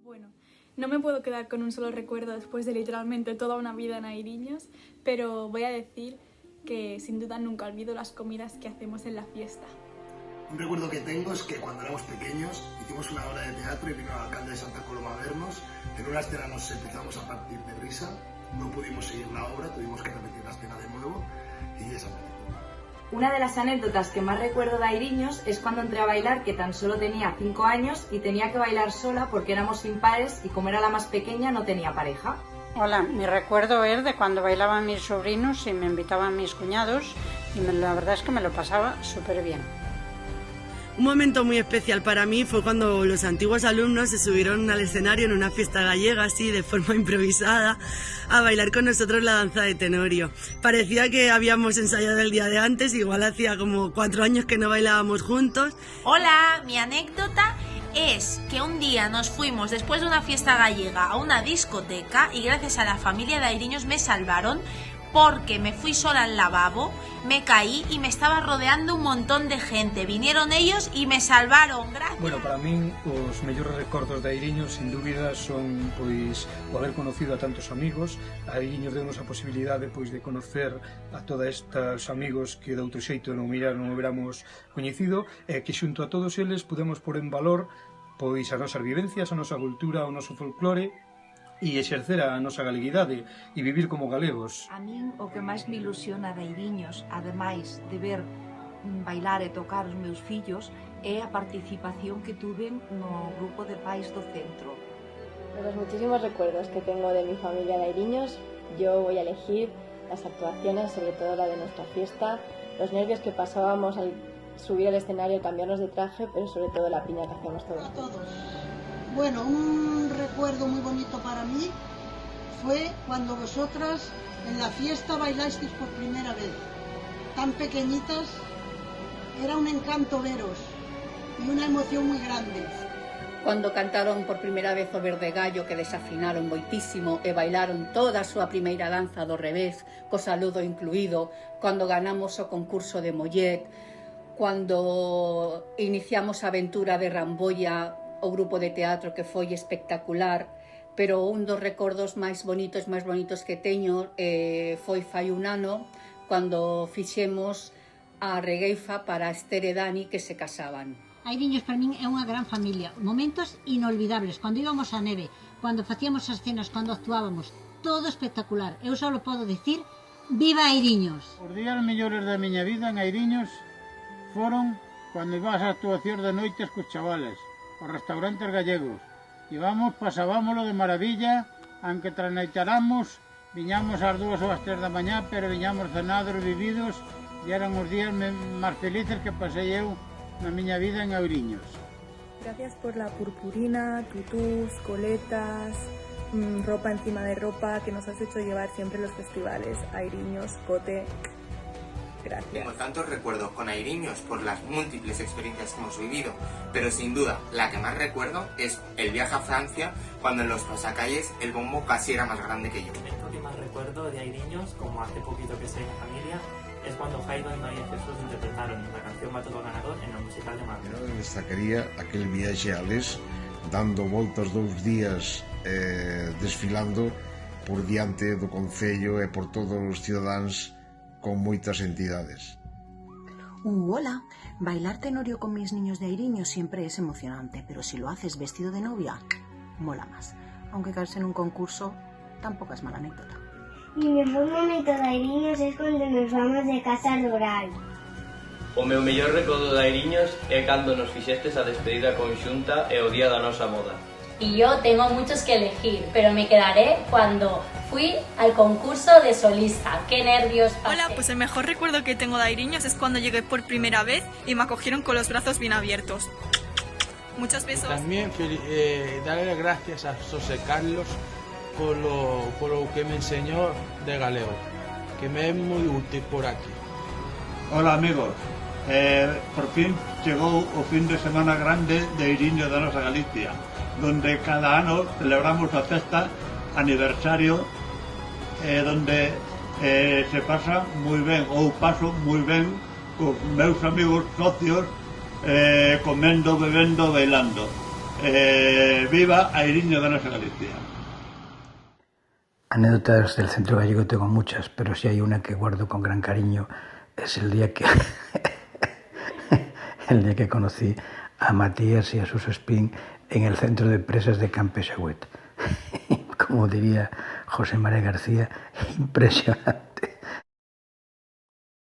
Bueno, no me puedo quedar con un solo recuerdo después de literalmente toda una vida en Airiños, pero voy a decir que sin duda nunca olvido las comidas que hacemos en la fiesta. Un recuerdo que tengo es que cuando éramos pequeños hicimos una obra de teatro y vino el alcalde de Santa Coloma a vernos. En una escena nos empezamos a partir de risa, no pudimos seguir la obra, tuvimos que repetir la escena de nuevo y esa fue. Una de las anécdotas que más recuerdo de Airiños es cuando entré a bailar, que tan solo tenía 5 años y tenía que bailar sola porque éramos impares y como era la más pequeña no tenía pareja. Hola, mi recuerdo es de cuando bailaban mis sobrinos y me invitaban mis cuñados y la verdad es que me lo pasaba súper bien. Un momento muy especial para mí fue cuando los antiguos alumnos se subieron al escenario en una fiesta gallega, así de forma improvisada, a bailar con nosotros la danza de Tenorio. Parecía que habíamos ensayado el día de antes, igual hacía como 4 años que no bailábamos juntos. Hola, mi anécdota es que un día nos fuimos después de una fiesta gallega a una discoteca y gracias a la familia de Airiños me salvaron porque me fui sola al lavabo, me caí y me estaba rodeando un montón de gente. Vinieron ellos y me salvaron, gracias. Bueno, para min os mellores recordos de Airiños sin dúbida son pois o haber conocido a tantos amigos. A Airiños deu-nos a posibilidade pois de conocer a todos estes amigos que de outro xeito non hubiéramos coñecido e que xunto a todos eles podemos pôr en valor pois as nosas vivencias, a nosa cultura, o noso folclore e exercer a nosa galeguidade e vivir como galegos. A min o que máis me ilusiona de Airiños, ademais de ver bailar e tocar os meus fillos, é a participación que tuven no grupo de pais do centro. De los muchísimos recuerdos que tengo de mi familia de Airiños, yo voy a elegir las actuaciones, sobre todo la de nuestra fiesta, los nervios que pasábamos al subir al escenario, cambiarnos de traje, pero sobre todo la piña que hacíamos todos. A todos. Bueno, un recuerdo muy bonito para mí fue cuando vosotras en la fiesta bailasteis por primera vez. Tan pequeñitas, era un encanto veros y una emoción muy grande. Cuando cantaron por primeira vez o Verde Gallo, que desafinaron moitísimo e bailaron toda a súa primeira danza do revés, co saludo incluído, cando ganamos o concurso de Mollet, cuando iniciamos a aventura de Ramboia, o grupo de teatro que foi espectacular, pero un dos recordos máis bonitos que teño foi fai un ano, cando fixemos a regueifa para Esther e Dani que se casaban. Airiños para min é unha gran familia, momentos inolvidables, cando íbamos á neve, cando facíamos as cenas, cando actuábamos, todo espectacular. Eu só podo decir, viva Airiños! Os días mellores da miña vida en Airiños foron cando ibas a actuacións de noites cos chavales, os restaurantes gallegos. Íbamos, pasábamoslo de maravilla, aunque trasnoitáramos, viñamos ás 2 ou ás 3 da mañá, pero viñamos cenados e vividos, e eran os días máis felices que pasei eu na miña vida en Airiños. Gracias por la purpurina, tutús, coletas, ropa encima de ropa que nos has hecho llevar siempre en los festivales. Airiños, Cote... Gracias. Tengo tantos recuerdos con Airiños por las múltiples experiencias que hemos vivido, pero sin duda la que más recuerdo es el viaje a Francia, cuando en los pasacalles el bombo casi era más grande que yo. El que más recuerdo de Airiños, como hace poquito que soy en familia, es cuando Jairo y María Jesús interpretaron la canción Va Todo Ganador en la musical de Madrid. Eu destacaría aquel viaxe a Les, dando voltas 2 días desfilando por diante do Concello e por todos os cidadáns con moitas entidades. Hola, bailar Tenorio con mis niños de Airiños siempre es emocionante, pero si lo haces vestido de novia, mola más. Aunque caerse en un concurso tampoco es mala anécdota. Mi mejor momento de Airiños es cuando nos vamos de casa rural. O meu mellor recordo de Airiños é cando nos fixestes a despedida conxunta e o día da nosa moda. Y yo tengo muchos que elegir, pero me quedaré cuando fui al concurso de solista. ¡Qué nervios pasé! Hola, pues el mejor recuerdo que tengo de Airiños es cuando llegué por primera vez y me acogieron con los brazos bien abiertos. Muchos besos. También darle gracias a José Carlos por lo que me enseñó de galego, que me es muy útil por aquí. Hola amigos, por fin chegou o fin de semana grande de Airiños da nosa Galicia, donde cada ano celebramos a festa aniversario, donde se pasa moi ben, ou paso moi ben cos meus amigos socios, comendo, bebendo, bailando. Viva Airiño de Nosa Galicia. Anécdotas del centro gallego tengo muchas, pero si hay una que guardo con gran cariño es el día que conocí a Matías y a Suso Espín en el centro de empresas de Campexagüet. Como diría José María García, impresionante.